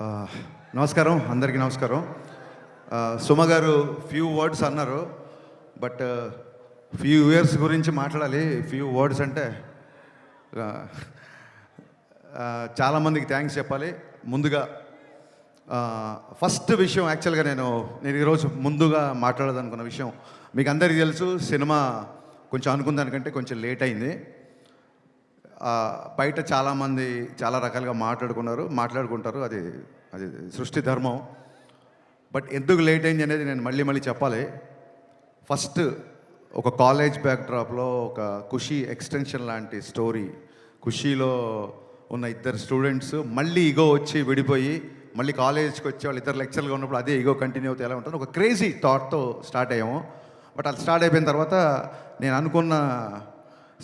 ఆ, నమస్కారం, అందరికీ నమస్కారం. సుమ గారు ఫ్యూ వర్డ్స్ అన్నారు, బట్ ఫ్యూ ఇయర్స్ గురించి మాట్లాడాలి. ఫ్యూ వర్డ్స్ అంటే ఆ, చాలామందికి థ్యాంక్స్ చెప్పాలి. ముందుగా ఫస్ట్ విషయం, యాక్చువల్గా నేను ఈరోజు ముందుగా మాట్లాడాలనుకున్న విషయం మీకు అందరికీ తెలుసు. సినిమా కొంచెం అనుకున్న దానికంటే కొంచెం లేట్ అయింది. బయట చాలామంది చాలా రకాలుగా మాట్లాడుకుంటారు, అది అది సృష్టి ధర్మం. బట్ ఎందుకు లేట్ అయింది అనేది నేను మళ్ళీ చెప్పాలి. ఫస్ట్ ఒక కాలేజ్ బ్యాక్డ్రాప్లో ఒక ఖుషీ ఎక్స్టెన్షన్ లాంటి స్టోరీ. ఖుషీలో ఉన్న ఇద్దరు స్టూడెంట్స్ మళ్ళీ ఈగో వచ్చి విడిపోయి మళ్ళీ కాలేజ్కి వచ్చి వాళ్ళు ఇద్దరు లెక్చర్గా ఉన్నప్పుడు అదే ఈగో కంటిన్యూ అవుతే ఎలా ఉంటుంది, ఒక క్రేజీ థాట్తో స్టార్ట్ అయ్యాము. బట్ అది స్టార్ట్ అయిపోయిన తర్వాత నేను అనుకున్న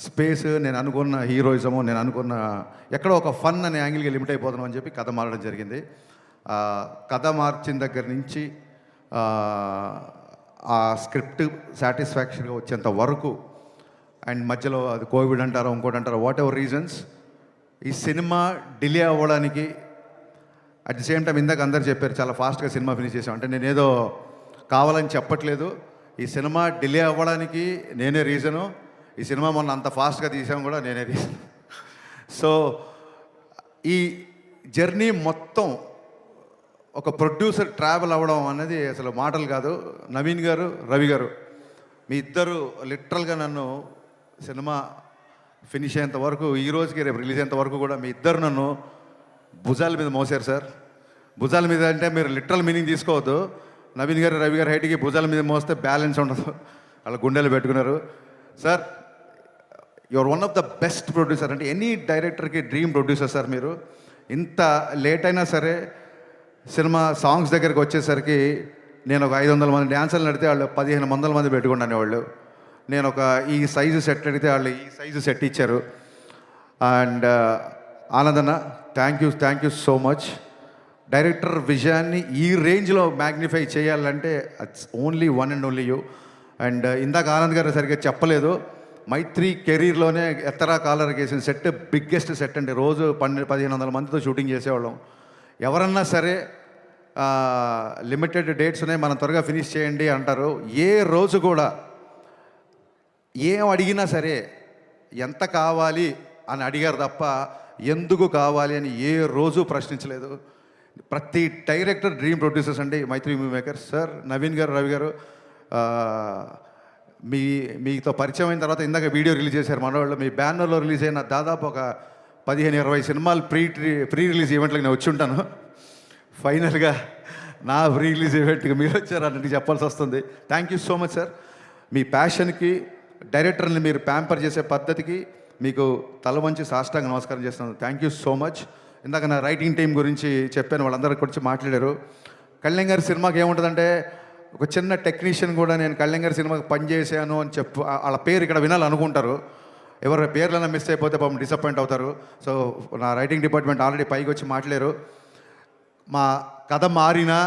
స్పేస్, నేను అనుకున్న హీరోయిజము, నేను అనుకున్న ఎక్కడో ఒక ఫన్ అనే యాంగిల్కి లిమిట్ అయిపోతున్నాం అని చెప్పి కథ మారడం జరిగింది. కథ మార్చిన దగ్గర నుంచి ఆ స్క్రిప్ట్ సాటిస్ఫాక్షన్గా వచ్చేంత వరకు, అండ్ మధ్యలో అది కోవిడ్ అంటారో ఇంకోటి అంటారో, వాట్ ఎవర్ రీజన్స్, ఈ సినిమా డిలే అవ్వడానికి అట్ ది సేమ్ టైం ఇందాక అందరు చెప్పారు చాలా ఫాస్ట్గా సినిమా ఫినిష్ చేసాం అంటే నేనేదో కావాలని చెప్పట్లేదు. ఈ సినిమా డిలే అవ్వడానికి నేనే రీజను. ఈ సినిమా మొన్న అంత ఫాస్ట్గా తీసాం కూడా నేనే రీజన్. సో ఈ జర్నీ మొత్తం ఒక ప్రొడ్యూసర్ ట్రావెల్ అవ్వడం అనేది అసలు మాటలు కాదు. నవీన్ గారు, రవి గారు, మీ ఇద్దరు లిటరల్గా నన్ను సినిమా ఫినిష్ అయ్యేంత వరకు, ఈ రోజుకి రేపు రిలీజ్ అయ్యేంత వరకు కూడా మీ ఇద్దరు నన్ను భుజాల మీద మోసారు సార్. భుజాల మీద అంటే మీరు లిటరల్ మీనింగ్ తీసుకోవద్దు. నవీన్ గారు, రవి గారు హైట్కి భుజాల మీద మోస్తే బ్యాలెన్స్ ఉండదు, వాళ్ళ గుండెలు పెట్టుకున్నారు. Sir, your one of the best producer. అంటే ఎనీ డైరెక్టర్కి డ్రీమ్ ప్రొడ్యూసర్ సార్ మీరు. ఇంత లేట్ అయినా సరే సినిమా సాంగ్స్ దగ్గరికి వచ్చేసరికి నేను ఒక 500 మంది డ్యాన్సర్లు నడితే వాళ్ళు 1500 మంది పెట్టుకున్నాను వాళ్ళు. నేను ఒక ఈ సైజు సెట్ అడిగితే వాళ్ళు ఈ సైజు సెట్ ఇచ్చారు. అండ్ ఆనందన్న, thank you so much. Director విజయాన్ని ఈ రేంజ్లో మ్యాగ్నిఫై చేయాలంటే it's only one and only you. And ఇందాక ఆనంద్ గారు సరిగ్గా చెప్పలేదు, మైత్రి కెరీర్లోనే ఎత్తరా కాలర్ వేసిన సెట్ బిగ్గెస్ట్ సెట్ అండి. రోజు 1500 మందితో షూటింగ్ చేసేవాళ్ళం. ఎవరన్నా సరే లిమిటెడ్ డేట్స్ ఉన్నాయి, మనం త్వరగా ఫినిష్ చేయండి అంటారు. ఏ రోజు కూడా ఏం అడిగినా సరే ఎంత కావాలి అని అడిగారు తప్ప ఎందుకు కావాలి అని ఏ రోజు ప్రశ్నించలేదు. ప్రతి డైరెక్టర్ డ్రీమ్ ప్రొడ్యూసర్స్ అండి మైత్రి మూవీ మేకర్స్. సార్, నవీన్ గారు, రవి గారు, మీతో పరిచయం అయిన తర్వాత ఇందాక వీడియో రిలీజ్ చేశారు మనవాళ్ళు. మీ బ్యానర్లో రిలీజ్ అయిన దాదాపు ఒక 15-20 సినిమాలు ప్రీ రిలీజ్ ఈవెంట్లకు నేను వచ్చి ఉంటాను. ఫైనల్గా నా ప్రీ రిలీజ్ ఈవెంట్కి మీరు వచ్చారు అన్నట్టు చెప్పాల్సి వస్తుంది. Thank you so much sir. మీ ప్యాషన్కి, డైరెక్టర్ని మీరు ప్యాంపర్ చేసే పద్ధతికి మీకు తల వంచి సాష్టాంగ నమస్కారం చేస్తున్నాను. Thank you so much. ఇందాక నా రైటింగ్ టీం గురించి చెప్పాను, వాళ్ళందరూ గురించి మాట్లాడారు. కళ్యాణ్ గారి సినిమాకి ఏముంటుందంటే, ఒక చిన్న టెక్నీషియన్ కూడా నేను కళ్యాణ్ గారి సినిమాకి పనిచేసాను అని వాళ్ళ పేరు ఇక్కడ వినాలనుకుంటారు. ఎవరి పేర్లైనా మిస్ అయిపోతే పాపం డిసప్పాయింట్ అవుతారు. సో నా రైటింగ్ డిపార్ట్మెంట్ ఆల్రెడీ పైకి వచ్చి మాట్లాడారు. మా కథ మారినా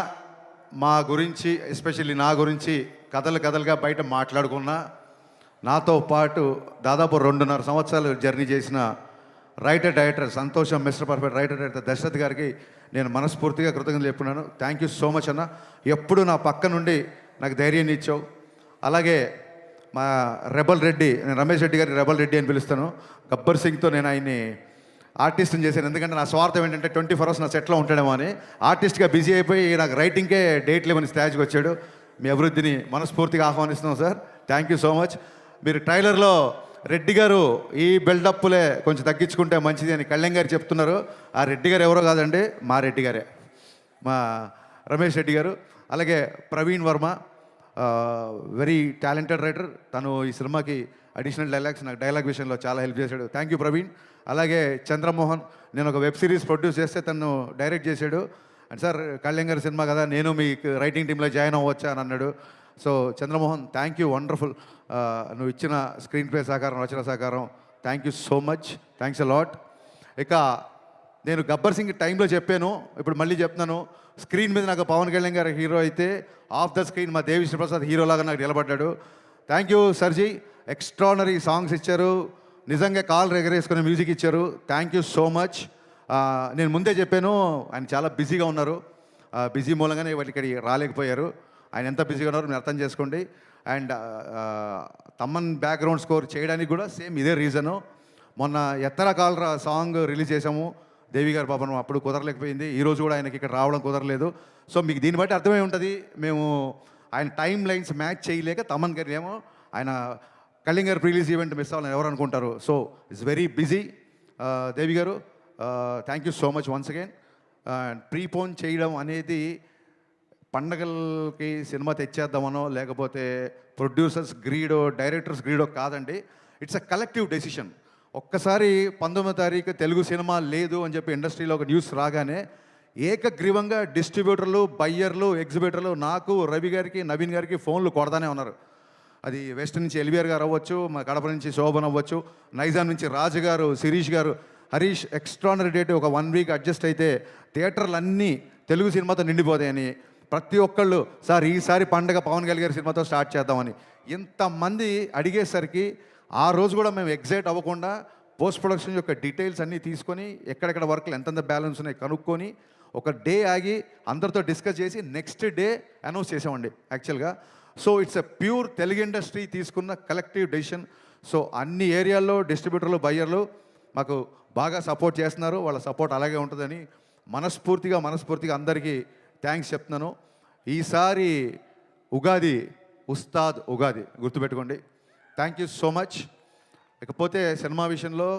మా గురించి, ఎస్పెషల్లీ నా గురించి కథలుగా బయట మాట్లాడుకున్నా, నాతో పాటు దాదాపు 2.5 సంవత్సరాలు జర్నీ చేసిన డైరెక్టర్ సంతోషం, మిస్టర్ పర్ఫెక్ట్ డైరెక్టర్ దశరథ్ గారికి నేను మనస్ఫూర్తిగా కృతజ్ఞతలు చెప్పుకున్నాను. థ్యాంక్ యూ సో మచ్ అన్న. ఎప్పుడు నా పక్క నుండి నాకు ధైర్యాన్ని ఇచ్చావు. అలాగే మా రెబల్ రెడ్డి, నేను రమేష్ రెడ్డి గారి రెబల్ రెడ్డి అని పిలుస్తాను. గబ్బర్ సింగ్తో నేను ఆయన్ని ఆర్టిస్ట్ని చేశాను. ఎందుకంటే నా స్వార్థం ఏంటంటే 24 hours నా సెట్లో ఉంటాడేమో అని. ఆర్టిస్ట్గా బిజీ అయిపోయి నాకు రైటింగ్కే డేట్ లేవని స్టేజ్కి వచ్చాడు. మీ అభివృద్ధిని మనస్ఫూర్తిగా ఆహ్వానిస్తున్నాం sir. Thank you so much. మీరు ట్రైలర్లో రెడ్డి గారు ఈ బిల్డప్లే కొంచెం తగ్గించుకుంటే మంచిది అని కళ్యాణ్ గారు చెప్తున్నారు. ఆ రెడ్డి గారు ఎవరో కాదండి, మా రెడ్డి గారే, మా రమేష్ రెడ్డి గారు. అలాగే Praveen Varma, very talented writer. తను ఈ సినిమాకి అడిషనల్ డైలాగ్స్, నాకు డైలాగ్ విషయంలో చాలా హెల్ప్ చేశాడు. Thank you Praveen. అలాగే చంద్రమోహన్, నేను ఒక వెబ్ సిరీస్ ప్రొడ్యూస్ చేస్తే తను డైరెక్ట్ చేశాడు. అండ్ సార్, కళ్యాణ్ గారి సినిమా కదా, నేను మీ రైటింగ్ టీంలో జాయిన్ అవ్వచ్చా అని అన్నాడు. So Chandramohan, thank you, wonderful. నువ్వు ఇచ్చిన స్క్రీన్ ప్లే సహకారం, రచన సహకారం, thank you so much. Thanks a lot. ఇక నేను గబ్బర్ సింగ్ టైంలో చెప్పాను, ఇప్పుడు మళ్ళీ చెప్తున్నాను. స్క్రీన్ మీద నాకు పవన్ కళ్యాణ్ గారు హీరో అయితే, ఆఫ్ ద స్క్రీన్ మా దేవిశ్రీ ప్రసాద్ హీరోలాగా నాకు నిలబడ్డాడు. Thank you sir ji. Extraordinary songs ఇచ్చారు, నిజంగా కాల్ ఎగరేసుకునే మ్యూజిక్ ఇచ్చారు. Thank you so much. నేను ముందే చెప్పాను, ఆయన చాలా బిజీగా ఉన్నారు. బిజీ మూలంగానే వాళ్ళు ఇక్కడికి రాలేకపోయారు. ఆయన ఎంత బిజీగా ఉన్నారో మీరు అర్థం చేసుకోండి. అండ్ తమ్మన్ బ్యాక్గ్రౌండ్ స్కోర్ చేయడానికి కూడా సేమ్ ఇదే రీజను. మొన్న ఎత్తర కాలరా సాంగ్ రిలీజ్ చేసాము, దేవి గారి పాపం అప్పుడు కుదరలేకపోయింది. ఈరోజు కూడా ఆయనకి ఇక్కడ రావడం కుదరలేదు. సో మీకు దీన్ని బట్టి అర్థమై ఉంటుంది, మేము ఆయన టైం లైన్స్ మ్యాచ్ చేయలేక తమన్ గారు ఏమో ఆయన కళ్యాణ్ గారు రిలీజ్ ఈవెంట్ మిస్ అవ్వాలని ఎవరు అనుకుంటారు. So it's very busy. Devi గారు thank you so much once again. Prepone చేయడం అనేది పండగలకి సినిమా తెచ్చేద్దామనో లేకపోతే ప్రొడ్యూసర్స్ గ్రీడో డైరెక్టర్స్ గ్రీడో కాదండి. It's a collective decision. ఒక్కసారి 19వ తారీఖు తెలుగు సినిమా లేదు అని చెప్పి ఇండస్ట్రీలో ఒక న్యూస్ రాగానే ఏకగ్రీవంగా డిస్ట్రిబ్యూటర్లు, బయ్యర్లు, ఎగ్జిబిటర్లు నాకు, రవి గారికి, నవీన్ గారికి ఫోన్లు కొడతానే ఉన్నారు. అది వెస్ట్ నుంచి ఎల్వీఆర్ గారు అవ్వచ్చు, మా కడప నుంచి శోభన్ అవ్వచ్చు, నైజాం నుంచి రాజు గారు, శిరీష్ గారు, హరీష్ ఎక్స్ట్రానరీ డేట్ ఒక 1 వీక్ అడ్జస్ట్ అయితే థియేటర్లు అన్నీ తెలుగు సినిమాతో నిండిపోతాయని ప్రతి ఒక్కళ్ళు సార్ ఈసారి పండగ పవన్ కళ్యాణ్ గారి సినిమాతో స్టార్ట్ చేద్దామని ఇంతమంది అడిగేసరికి ఆ రోజు కూడా మేము ఎగ్జైట్ అవ్వకుండా పోస్ట్ ప్రొడక్షన్ యొక్క డీటెయిల్స్ అన్నీ తీసుకొని ఎక్కడెక్కడ వర్క్లు ఎంతెంత బ్యాలెన్స్ ఉన్నాయి కనుక్కొని ఒక డే ఆగి అందరితో డిస్కస్ చేసి నెక్స్ట్ డే అనౌన్స్ చేసామండి యాక్చువల్గా. So it's a pure Telugu industry తీసుకున్న కలెక్టివ్ డెసిషన్. సో అన్ని ఏరియాల్లో డిస్ట్రిబ్యూటర్లు, బయ్యర్లు మాకు బాగా సపోర్ట్ చేస్తున్నారు. వాళ్ళ సపోర్ట్ అలాగే ఉంటుందని మనస్ఫూర్తిగా అందరికీ థ్యాంక్స్ చెప్తున్నాను. ఈసారి ఉగాది ఉస్తాద్ ఉగాది గుర్తుపెట్టుకోండి. Thank you so much. ఇకపోతే సినిమా విషయంలో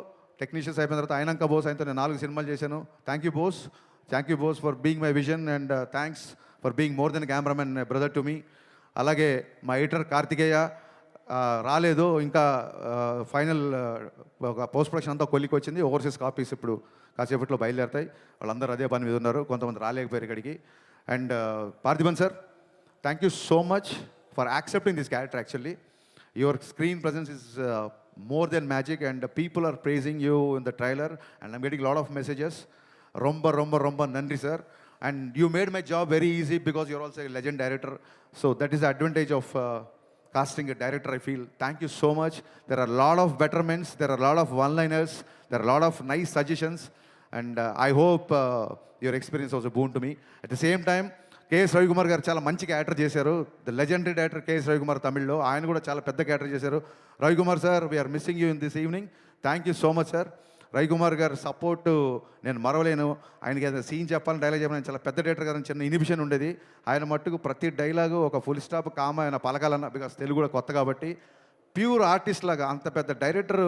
టెక్నీషియన్స్ అయిపోయిన తర్వాత ఆయనంక బోస్ ఆయనతో నేను 4 సినిమాలు చేశాను. Thank you Bose for being my vision and thanks for being more than cameraman brother to me. అలాగే మా ఎడిటర్ కార్తికేయ రాలేదు ఇంకా, ఫైనల్ ఒక పోస్ట్ ప్రొడక్షన్ అంతా కొలికి వచ్చింది. ఓవర్సీస్ కాపీస్ ఇప్పుడు కాసేపట్లో బయలుదేరుతాయి. వాళ్ళందరూ అదే పని మీద ఉన్నారు, కొంతమంది రాలేకపోయారు ఇక్కడికి. And Parthiban sir, thank you so much for accepting this character. Actually your screen presence is more than magic and people are praising you in the trailer and I'm getting a lot of messages. Romba nandri sir, and you made my job very easy because you're also a legend director. So that is the advantage of casting a director, I feel. Thank you so much. There are a lot of betterments, there are a lot of one-liners, there are a lot of nice suggestions and I hope your experience was a boon to me. At the same time, KS Ravikumar గారు చాలా మంచి character చేశారు. The legendary director KS Ravikumar తమిళ్లో, ఆయన కూడా చాలా పెద్ద character చేశారు. Ravikumar sir, we're missing you in this evening. Thank you so much sir. Ravikumar గారు సపోర్టు నేను మరవలేను. ఆయనకి ఏదైనా సీన్ చెప్పాలని, డైలాగ్ చెప్పాలని చాలా పెద్ద డైరెక్టర్ గారు చిన్న ఇనిబిషన్ ఉండేది. ఆయన మట్టుకు ప్రతి డైలాగు ఒక ఫుల్ స్టాప్ కామ ఆయన పలకాలన్న, బికాస్ తెలుగు కూడా కొత్త కాబట్టి ప్యూర్ ఆర్టిస్ట్ లాగా అంత పెద్ద డైరెక్టరు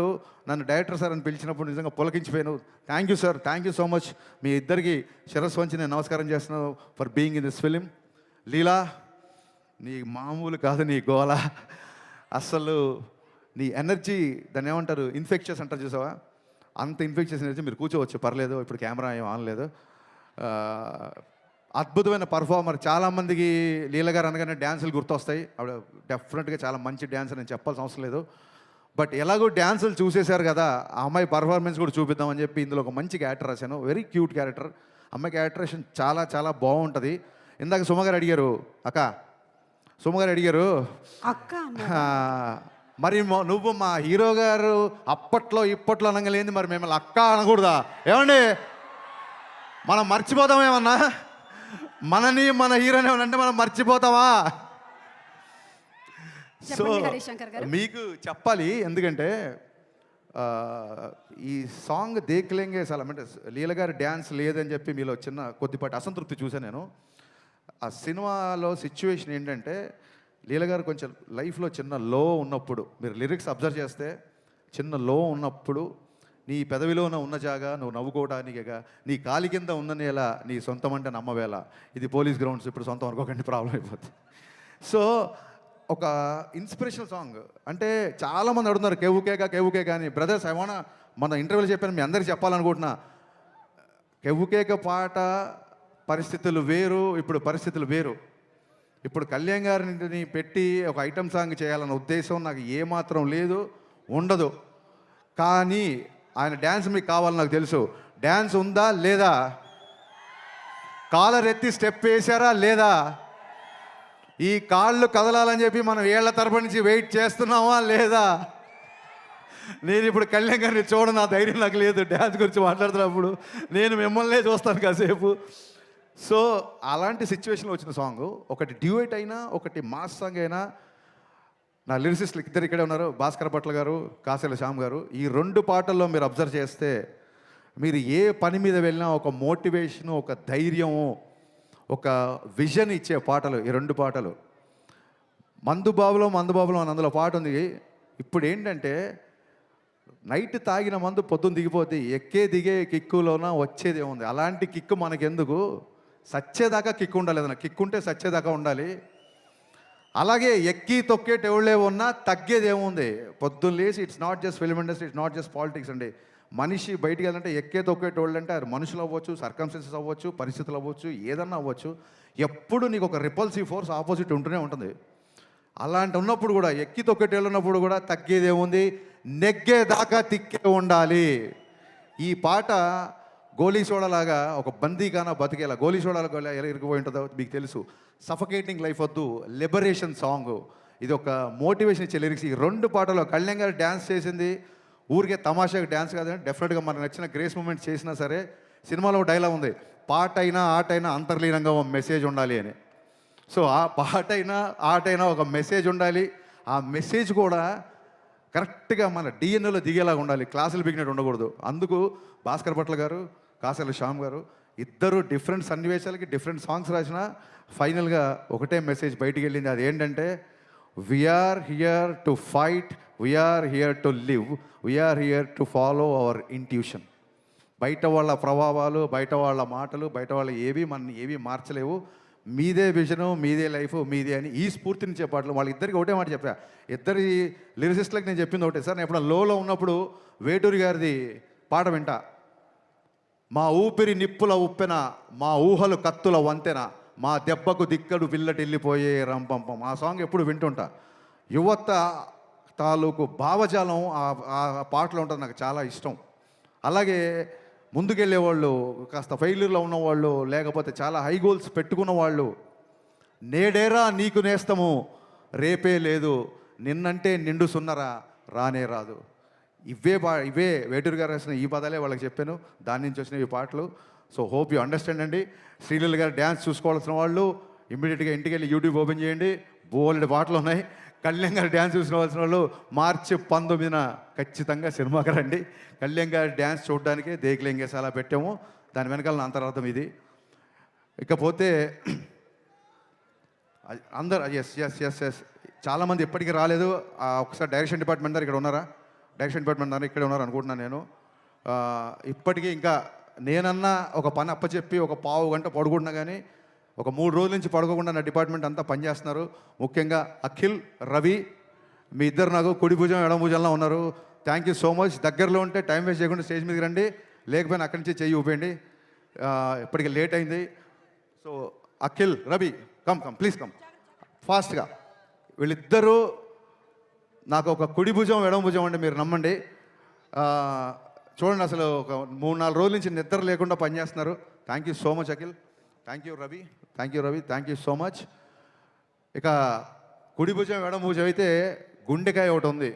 నన్ను డైరెక్టర్ సార్ అని పిలిచినప్పుడు నిజంగా పులకించిపోయాను. Thank you sir, thank you so much. మీ ఇద్దరికి శిరస్సు వంచి నేను నమస్కారం చేస్తున్నాను for being in this film. Leela, నీ మామూలు కాదు నీ గోల, అస్సలు నీ ఎనర్జీ దాన్ని ఏమంటారు, ఇన్ఫెక్షన్స్ అంటారు చూసావా, అంత ఇన్ఫెక్షన్స్ ఎనర్జీ. మీరు కూర్చోవచ్చు పర్లేదు, ఇప్పుడు కెమెరా ఏం ఆనలేదు. అద్భుతమైన పర్ఫార్మర్. చాలామందికి లీల గారు అనగానే డ్యాన్సులు గుర్తొస్తాయి. ఆవిడ డెఫినెట్గా చాలా మంచి డ్యాన్సర్, నేను చెప్పాల్సిన అవసరం లేదు. బట్ ఎలాగో డ్యాన్సులు చూసేశారు కదా, ఆ అమ్మాయి పర్ఫార్మెన్స్ కూడా చూపిద్దామని చెప్పి ఇందులో ఒక మంచి క్యారెక్టర్ రాశాను. Very cute character. అమ్మాయి క్యారెక్టరేషన్ చాలా చాలా బాగుంటుంది. ఇందాక సుమగారు అడిగారు, సుమగారు అడిగారు అక్క మరి నువ్వు మా హీరో గారు అప్పట్లో ఇప్పట్లో అనగలేంది, మరి మిమ్మల్ని అక్క అనకూడదా? ఏమండి, మనం మర్చిపోతామేమన్నా? మనని మన హీరోని ఏమనంటే మనం మర్చిపోతావా? సో మీకు చెప్పాలి, ఎందుకంటే ఈ సాంగ్ దేఖ్లేంగే అసలు అంటే లీల గారి డ్యాన్స్ లేదని చెప్పి మీలో చిన్న కొద్దిపాటి అసంతృప్తి చూసాను నేను. ఆ సినిమాలో సిచ్యువేషన్ ఏంటంటే లీల గారు కొంచెం లైఫ్లో చిన్న లో ఉన్నప్పుడు, మీరు లిరిక్స్ అబ్జర్వ్ చేస్తే చిన్న లో ఉన్నప్పుడు, నీ పెదవిలోన ఉన్న జాగా నువ్వు నవ్వుకోవడానికిగా, నీ కాలి కింద ఉన్న నేల నీ సొంతం అంటే నమ్మవేళ. ఇది పోలీస్ గ్రౌండ్స్, ఇప్పుడు సొంతం అనుకోకండి, ప్రాబ్లం అయిపోతుంది. సో ఒక ఇన్స్పిరేషనల్ సాంగ్. అంటే చాలామంది అడుగుతున్నారు కెవ్వుకేక అని. బ్రదర్స్, ఐ వాంట్, మన ఇంటర్వ్యూలో చెప్పాను, మీ అందరికీ చెప్పాలనుకుంటున్నా, కెవ్వుకేక పాట పరిస్థితులు వేరు, ఇప్పుడు పరిస్థితులు వేరు. ఇప్పుడు కళ్యాణ్ గారిని పెట్టి ఒక ఐటమ్ సాంగ్ చేయాలన్న ఉద్దేశం నాకు ఏమాత్రం లేదు, ఉండదు. కానీ ఆయన డ్యాన్స్ మీకు కావాలని నాకు తెలుసు. డ్యాన్స్ ఉందా లేదా? కాలర్ ఎత్తి స్టెప్ వేశారా లేదా? ఈ కాళ్ళు కదలాలని చెప్పి మనం ఏళ్ల తరపు నుంచి వెయిట్ చేస్తున్నామా లేదా? నేను ఇప్పుడు కళ్యాణ్ గారిని చూడను, ఆ ధైర్యం నాకు లేదు. డ్యాన్స్ గురించి మాట్లాడుతున్నప్పుడు నేను మిమ్మల్నే చూస్తాను కాసేపు. సో అలాంటి సిచ్యువేషన్లో వచ్చిన సాంగ్, ఒకటి డ్యూయట్ అయినా ఒకటి మాస్ సాంగ్ అయినా, నా లిరిసిస్టులు ఇద్దరు ఇక్కడే ఉన్నారు, భాస్కర్ భట్ల గారు, కాసేల శ్యామ్ గారు. ఈ 2 పాటల్లో మీరు అబ్జర్వ్ చేస్తే మీరు ఏ పని మీద వెళ్ళినా ఒక మోటివేషను, ఒక ధైర్యము, ఒక విజన్ ఇచ్చే పాటలు ఈ 2 పాటలు. మందుబాబులో అని అందులో పాట ఉంది. ఇప్పుడు ఏంటంటే నైట్ తాగిన మందు పొద్దున్న దిగిపోతే ఎక్కే దిగే కిక్కులోన వచ్చేది ఏముంది. అలాంటి కిక్కు మనకెందుకు, సచ్చేదాకా కిక్కు ఉండాలి. ఏదైనా కిక్కు ఉంటే సచ్చేదాకా ఉండాలి. అలాగే ఎక్కి తొక్కేటెవళ్ళే ఉన్నా తగ్గేది ఏముంది. పొద్దున్న లేచి it's not just film industry, it's not just politics అండి. మనిషి బయటికి వెళ్ళాలంటే ఎక్కే తొక్కేటోళ్ళు అంటే అది మనుషులు అవ్వచ్చు, సర్కమ్స్టెన్సెస్ అవ్వచ్చు, పరిస్థితులు అవ్వచ్చు, ఏదన్నా అవ్వచ్చు. ఎప్పుడు నీకు ఒక రిపల్సివ్ ఫోర్స్ ఆపోజిట్ ఉంటూనే ఉంటుంది. అలాంటి ఉన్నప్పుడు కూడా ఎక్కి తొక్కేటోళ్ళు ఉన్నప్పుడు కూడా తగ్గేది ఏముంది, నెగ్గేదాకా తిక్కే ఉండాలి. ఈ పాట గోలీ సోడాలాగా ఒక బందీగానా బతికేలా, గోలీ సోడాలా ఎలా ఇరిగిపోయి ఉంటుందో మీకు తెలుసు. సఫకేటింగ్ లైఫ్ వద్దు, లిబరేషన్ సాంగ్. ఇది ఒక మోటివేషన్ ఇచ్చే లిరిక్స్. ఈ 2 పాటలో కళ్యాణ్ గారు డ్యాన్స్ చేసింది ఊరికే తమాషాగా డ్యాన్స్ కాదండి, డెఫినెట్గా మనకు నచ్చిన గ్రేస్ మూమెంట్ చేసినా సరే. సినిమాలో డైలాగ్ ఉంది, పాట అయినా ఆట అయినా అంతర్లీనంగా ఒక మెసేజ్ ఉండాలి అని. సో ఆ పాట అయినా ఆట అయినా ఒక మెసేజ్ ఉండాలి. ఆ మెసేజ్ కూడా కరెక్ట్గా మన డిఎన్ఏలో దిగేలాగా ఉండాలి, క్లాసులు బిగినట్టు ఉండకూడదు. అందుకు భాస్కర్ భట్ల గారు, కాసేల శ్యామ్ గారు ఇద్దరు డిఫరెంట్ సన్నివేశాలకి డిఫరెంట్ సాంగ్స్ రాసిన ఫైనల్గా ఒకటే మెసేజ్ బయటికి వెళ్ళింది. అది ఏంటంటే, we're here to fight, we're here to live, we're here to follow our intuition. బయట వాళ్ళ ప్రభావాలు, బయట వాళ్ళ మాటలు, బయట వాళ్ళ ఏవి మార్చలేవు. మీదే విజను, మీదే లైఫ్, మీదే అని ఈ స్ఫూర్తినిచ్చే పాటలు. వాళ్ళిద్దరికి ఒకటే మాట చెప్పా. ఇద్దరి లిరిసిస్టులకు నేను చెప్పింది ఒకటే సార్. నేను ఎప్పుడు లోలో ఉన్నప్పుడు వేటూరి గారిది పాట వింటా. మా ఊపిరి నిప్పుల ఉప్పెన, మా ఊహలు కత్తుల వంతెన, మా దెబ్బకు దిక్కడు పిల్లటిల్లిపోయే రంపంపం. ఆ సాంగ్ ఎప్పుడు వింటుంటా. యువత తాలూకు భావజాలం ఆ పాటలో ఉంటుంది, నాకు చాలా ఇష్టం. అలాగే ముందుకెళ్ళే వాళ్ళు, కాస్త ఫెయిల్యూర్లో ఉన్నవాళ్ళు, లేకపోతే చాలా హై గోల్స్ పెట్టుకున్న వాళ్ళు, నేడేరా నీకు నేస్తము, రేపే లేదు, నిన్నంటే నిండు సున్నరా రానే రాదు. ఇవే వేటూరు గారు రాసిన ఈ పదాలే వాళ్ళకి చెప్పాను, దాని నుంచి వచ్చిన ఈ పాటలు. సో హోప్ యూ అండర్స్టాండ్ అండి. శ్రీలీల గారు డ్యాన్స్ చూసుకోవాల్సిన వాళ్ళు ఇమ్మీడియట్గా ఇంటికి వెళ్ళి యూట్యూబ్ ఓపెన్ చేయండి, బోల్డ్ పాటలు ఉన్నాయి. కళ్యాణ్ గారు డ్యాన్స్ చూసుకోవాల్సిన వాళ్ళు మార్చి 19న ఖచ్చితంగా సినిమాకి రండి. కళ్యాణ్ గారి డ్యాన్స్ చూడడానికి దేకులేంగేసి అలా పెట్టాము. దాని వెనకాల అంతరార్థం ఇది. ఇకపోతే అందరు ఎస్ ఎస్ ఎస్ ఎస్ చాలామంది ఎప్పటికీ రాలేదు. ఒకసారి డైరెక్షన్ డిపార్ట్మెంట్ దగ్గర ఇక్కడ ఉన్నారా? డైరెక్షన్ డిపార్ట్మెంట్ దగ్గర ఇక్కడే ఉన్నారు అనుకుంటున్నాను నేను. ఇప్పటికీ ఇంకా నేనన్నా ఒక పని అప్పచెప్పి ఒక పావు గంట పడుకుంటున్నా కానీ ఒక 3 రోజుల నుంచి పడుకోకుండా నా డిపార్ట్మెంట్ అంతా పనిచేస్తున్నారు. ముఖ్యంగా అఖిల్, రవి, మీ ఇద్దరు నాకు కుడి భుజం ఎడమ భుజంలో ఉన్నారు. Thank you so much. దగ్గరలో ఉంటే టైం వేస్ట్ చేయకుండా స్టేజ్ మీదకి రండి, లేకపోయినా అక్కడి నుంచి చెయ్యి ఊపేయండి. ఇప్పటికి లేట్ అయింది. So Akhil, Ravi, come please come ఫాస్ట్గా. వీళ్ళిద్దరూ నాకు ఒక కుడి భుజం ఎడమ భుజం అంటే మీరు నమ్మండి. చూడండి, అసలు ఒక 3-4 రోజుల నుంచి నిద్ర లేకుండా పనిచేస్తున్నారు. Thank you so much Akhil. Thank you Ravi, thank you so much. ఇక కుడి భుజం ఎడమ భుజం అయితే గుండెకాయ ఒకటి ఉంది.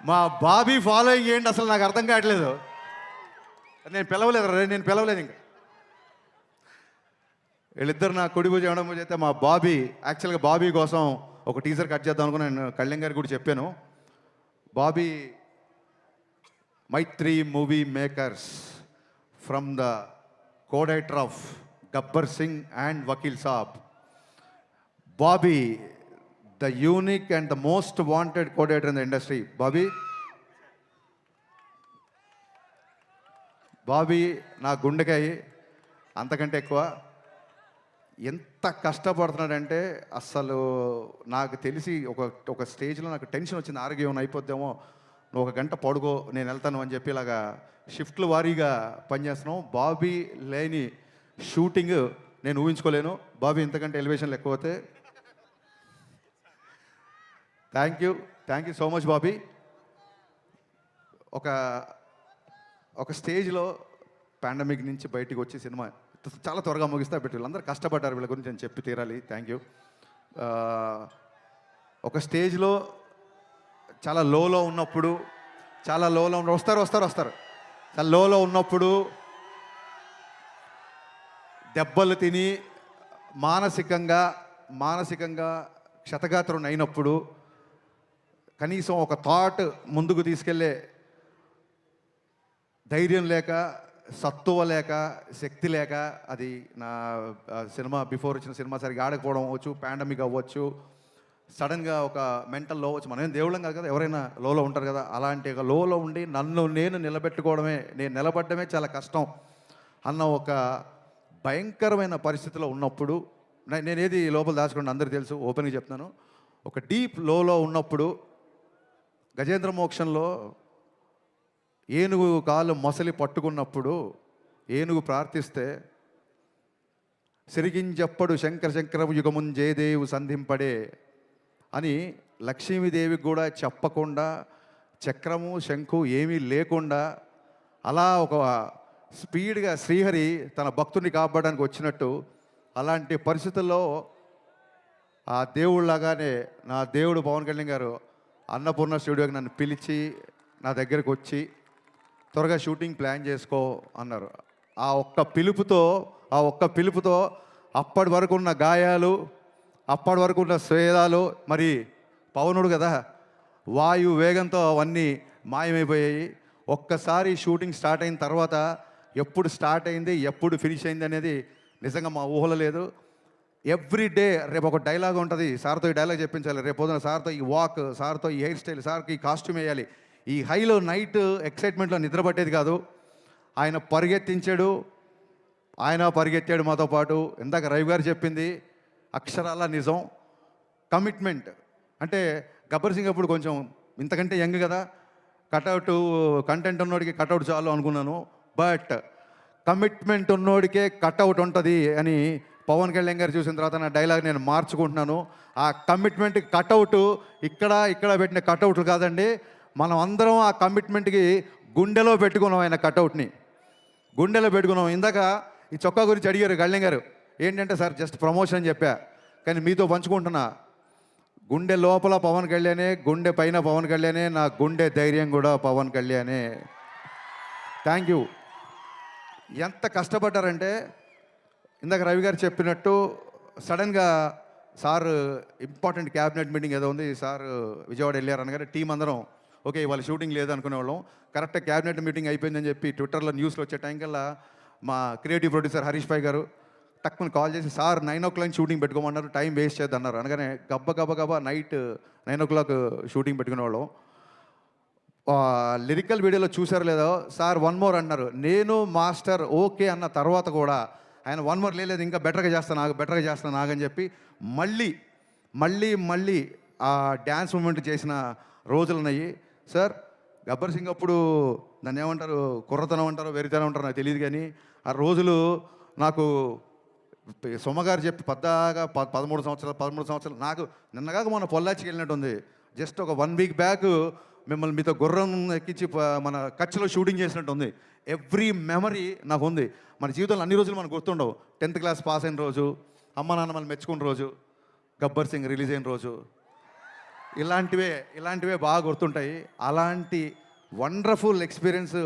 మా బాబీ ఫాలోయింగ్ ఏంటి అసలు నాకు అర్థం కావట్లేదు. నేను పిలవలేదు ఇంకా. వీళ్ళిద్దరు నా కుడి భుజం ఎడమ భుజం అయితే మా బాబీ. యాక్చువల్గా బాబీ కోసం ఒక టీజర్ కట్ చేద్దాం అనుకుని నేను కళ్యాణ్ గారికి కూడా చెప్పాను. Bobby Mythri movie makers from the co-director of Gabbar Singh and Vakil Saab. Bobby, the unique and the most wanted co-director in the industry. Bobby నా గుండెకాయ అంతకంటే ఎక్కువ. ఎంత కష్టపడుతున్నాడంటే అసలు నాకు తెలిసి ఒక స్టేజ్లో నాకు టెన్షన్ వచ్చింది, ఆరోగ్యం అయిపోద్దేమో, నువ్వు 1 గంట పడుకో నేను వెళ్తాను అని చెప్పి ఇలాగా షిఫ్ట్లు వారీగా పనిచేస్తున్నాం. బాబీ లేని షూటింగ్ నేను ఊహించుకోలేను. బాబీ ఇంతకంటే ఎలివేషన్లు ఎక్కువతే. Thank you so much Bobby. ఒక స్టేజ్లో పాండమిక్ నుంచి బయటికి వచ్చి సినిమా చాలా త్వరగా ముగిస్తా పెట్టి వీళ్ళందరూ కష్టపడ్డారు, వీళ్ళ గురించి నేను చెప్పి తీరాలి. Thank you. ఒక స్టేజ్లో చాలా లోలో ఉన్నప్పుడు, చాలా లోలో ఉన్న వస్తారు చాలా లోలో ఉన్నప్పుడు దెబ్బలు తిని మానసికంగా క్షతగాత్రం అయినప్పుడు కనీసం ఒక థాట్ ముందుకు తీసుకెళ్ళే ధైర్యం లేక, సత్తువ లేక, శక్తి లేక, అది నా సినిమా బిఫోర్ వచ్చిన సినిమా సరిగా ఆడకపోవడం అవ్వచ్చు, పాండమిక్ అవ్వచ్చు, సడన్గా ఒక మెంటల్ లో అవ్వచ్చు. మనమేం దేవుళ్ళం కాదు కదా, ఎవరైనా లోలో ఉంటారు కదా. అలాంటి ఒక లోలో ఉండి నన్ను నేను నేను నిలబడమే చాలా కష్టం అన్న ఒక భయంకరమైన పరిస్థితిలో ఉన్నప్పుడు, నేనేది లోపల దాచుకోండి అందరికీ తెలుసు, ఓపెన్గా చెప్తున్నాను. ఒక డీప్ లోలో ఉన్నప్పుడు గజేంద్ర మోక్షంలో ఏనుగు కాలు మొసలి పట్టుకున్నప్పుడు ఏనుగు ప్రార్థిస్తే సిరిగింజప్పడు శంకరపు యుగమున్ జయదేవు సంధింపడే అని లక్ష్మీదేవికి కూడా చెప్పకుండా, చక్రము శంఖు ఏమీ లేకుండా అలా ఒక స్పీడ్గా శ్రీహరి తన భక్తుడిని కాపాడడానికి వచ్చినట్టు, అలాంటి పరిస్థితుల్లో ఆ దేవుళ్ళలాగానే నా దేవుడు పవన్ కళ్యాణ్ గారు అన్నపూర్ణ స్టూడియోకి నన్ను పిలిచి నా దగ్గరకు వచ్చి త్వరగా షూటింగ్ ప్లాన్ చేసుకో అన్నారు. ఆ ఒక్క పిలుపుతో అప్పటి వరకు ఉన్న గాయాలు, అప్పటి వరకు ఉన్న స్వేదాలు, మరి పవనుడు కదా, వాయు వేగంతో అవన్నీ మాయమైపోయాయి. ఒక్కసారి షూటింగ్ స్టార్ట్ అయిన తర్వాత ఎప్పుడు స్టార్ట్ అయింది, ఎప్పుడు ఫినిష్ అయింది అనేది నిజంగా మా ఊహలో లేదు. ఎవ్రీ డే రేపు ఒక డైలాగ్ ఉంటుంది, సార్తో ఈ డైలాగ్ చెప్పించాలి, రేపు పొద్దున సార్తో ఈ వాక్, సార్తో ఈ హెయిర్ స్టైల్, సార్కి ఈ కాస్ట్యూమ్ వేయాలి. ఈ హైలో నైట్ ఎక్సైట్మెంట్లో నిద్ర పట్టేది కాదు. ఆయన పరిగెత్తాడు మాతో పాటు. ఇందాక రవి గారు చెప్పింది అక్షరాల నిజం. కమిట్మెంట్ అంటే గబ్బర్ సింగ్ అప్పుడు కొంచెం ఇంతకంటే యంగ్ కదా, కటౌట్ కంటెంట్ ఉన్నోడికి కటౌట్ చాలు అనుకున్నాను. బట్ కమిట్మెంట్ ఉన్నోడికే కటౌట్ ఉంటుంది అని పవన్ కళ్యాణ్ గారు చూసిన తర్వాత నా డైలాగ్ నేను మార్చుకుంటున్నాను. ఆ కమిట్మెంట్ కటౌట్ ఇక్కడ పెట్టిన కటౌట్లు కాదండి, మనం అందరం ఆ కమిట్మెంట్కి గుండెలో పెట్టుకున్నాం. ఆయన కటౌట్ని గుండెలో పెట్టుకున్నాం. ఇందాక ఈ చొక్కా గురించి అడిగారు కళ్యాణ్ గారు, ఏంటంటే సార్ జస్ట్ ప్రమోషన్ చెప్పా, కానీ మీతో పంచుకుంటున్నా. గుండె లోపల పవన్ కళ్యాణే, గుండె పైన పవన్ కళ్యాణే, నా గుండె ధైర్యం కూడా పవన్ కళ్యాణే. Thank you. ఎంత కష్టపడ్డారంటే ఇందాక రవి గారు చెప్పినట్టు సడన్గా సార్ ఇంపార్టెంట్ క్యాబినెట్ మీటింగ్ ఏదో ఉంది, సార్ విజయవాడ వెళ్ళారు అనగానే టీం అందరం ఓకే ఇవాళ షూటింగ్ లేదు అనుకునేవాళ్ళం. కరెక్ట్గా క్యాబినెట్ మీటింగ్ అయిపోయిందని చెప్పి ట్విట్టర్లో న్యూస్లో వచ్చే టైం కల్లా మా క్రియేటివ్ ప్రొడ్యూసర్ హరీష్ భాయ్ గారు టక్కుని కాల్ చేసి, సార్ 9 o'clock షూటింగ్ పెట్టుకోమన్నారు, టైం వేస్ట్ చేద్దన్నారు. అనగానే గబ్బ నైట్ 9 o'clock షూటింగ్ పెట్టుకునేవాళ్ళం. లిరికల్ వీడియోలో చూసారు లేదో, సార్ 1 more అన్నారు. నేను మాస్టర్ ఓకే అన్న తర్వాత కూడా ఆయన 1 more లేదు, ఇంకా బెటర్గా చేస్తాను ఆగని చెప్పి మళ్ళీ ఆ డ్యాన్స్ మూమెంట్ చేసిన రోజులు ఉన్నాయి. సార్ గబ్బర్ సింగ్ అప్పుడు దాన్ని ఏమంటారు, కుర్రతనం అంటారో వెరితనం అంటారో నాకు తెలియదు, కానీ ఆ రోజులు నాకు సొమ్మగారు చెప్పి పద్దాగా 13 సంవత్సరాలు నాకు నిన్నగాక మన పొల్లాచికి వెళ్ళినట్టుంది. జస్ట్ ఒక 1 week బ్యాక్ మిమ్మల్ని మీతో గుర్రం ఎక్కించి మన కచ్లో షూటింగ్ చేసినట్టు ఉంది. ఎవ్రీ మెమరీ నాకు ఉంది. మన జీవితంలో అన్ని రోజులు మనకు గుర్తుండవు. 10th class పాస్ అయిన రోజు, అమ్మ నాన్న మనల్ని మెచ్చుకున్న రోజు, గబ్బర్ సింగ్ రిలీజ్ అయిన రోజు, ఇలాంటివే బాగా గుర్తుంటాయి. అలాంటి వండర్ఫుల్ ఎక్స్పీరియన్స్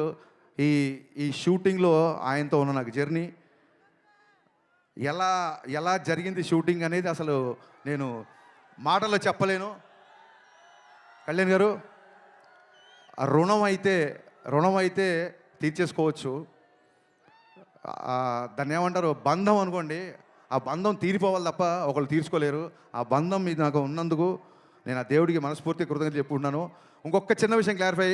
ఈ షూటింగ్లో ఆయనతో ఉన్న నాకు జర్నీ. ఎలా జరిగింది షూటింగ్ అనేది అసలు నేను మాటల్లో చెప్పలేను. కళ్యాణ్ గారు, ఆ రుణం అయితే తీర్చేసుకోవచ్చు. దాన్ని ఏమంటారు, బంధం అనుకోండి. ఆ బంధం తీరిపోవాలి తప్ప ఒకళ్ళు తీర్చుకోలేరు. ఆ బంధం మీద నాకు ఉన్నందుకు నేను ఆ దేవుడికి మనస్ఫూర్తి కృతజ్ఞతలు చెప్పుకుంటున్నాను. ఇంకొక చిన్న విషయం క్లారిఫై,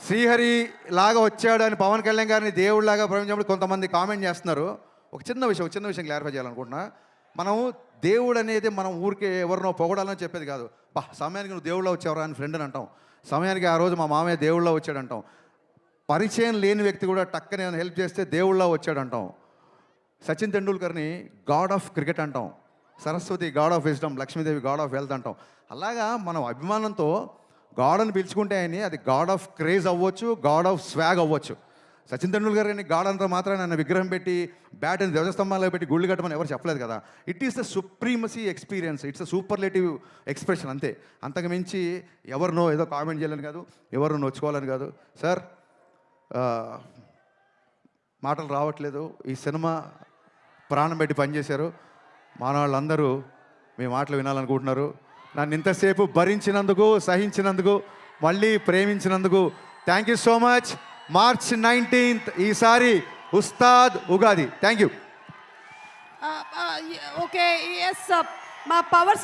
శ్రీహరి లాగా వచ్చాడు అని పవన్ కళ్యాణ్ గారిని దేవుడిలాగా ప్రపంచంలో కొంతమంది కామెంట్ చేస్తున్నారు. ఒక చిన్న విషయం క్లారిఫై చేయాలనుకుంటున్నా. మనం దేవుడు అనేది మనం ఊరికే ఎవరినో పొగడాలని చెప్పేది కాదు. సమయానికి నువ్వు దేవుళ్ళ వచ్చావరా అని ఫ్రెండ్ అని అంటాం. సమయానికి ఆ రోజు మా మామయ్య దేవుళ్ళ వచ్చాడు అంటాం. పరిచయం లేని వ్యక్తి కూడా టక్కని హెల్ప్ చేస్తే దేవుళ్ళ వచ్చాడు అంటాం. సచిన్ తెండూల్కర్ని గాడ్ ఆఫ్ క్రికెట్ అంటాం. Saraswati God of wisdom, Lakshmidevi God of wealth అంటాం. అలాగా మనం అభిమానంతో గాడ్ అని పిలుచుకుంటే ఆయన అది గాడ్ ఆఫ్ క్రేజ్ అవ్వచ్చు, గాడ్ ఆఫ్ స్వాగ్ అవ్వచ్చు. సచిన్ తెండూల్కర్ గారిని గాడ్ అంతా మాత్రం ఆయన విగ్రహం పెట్టి బ్యాట్ అని ధ్వజస్తంభాల్లో పెట్టి గుళ్ళు కట్టమని ఎవరు చెప్పలేదు కదా. It is the supremacy experience, it's a superlative expression అంతే. అంతకు మించి ఎవరినో ఏదో కామెంట్ చేయాలని కాదు, ఎవరు నొచ్చుకోవాలని కాదు. సార్ మాటలు రావట్లేదు. ఈ సినిమా ప్రాణం పెట్టి పనిచేశారు. మానవాళ్ళందరూ మీ మాటలు వినాలనుకుంటున్నారు. నన్ను ఇంతసేపు భరించినందుకు, సహించినందుకు, మళ్ళీ ప్రేమించినందుకు thank you so much. March 19th ఈసారి Ustaad Ugadi. Thank you. Okay, yes, మా పవర్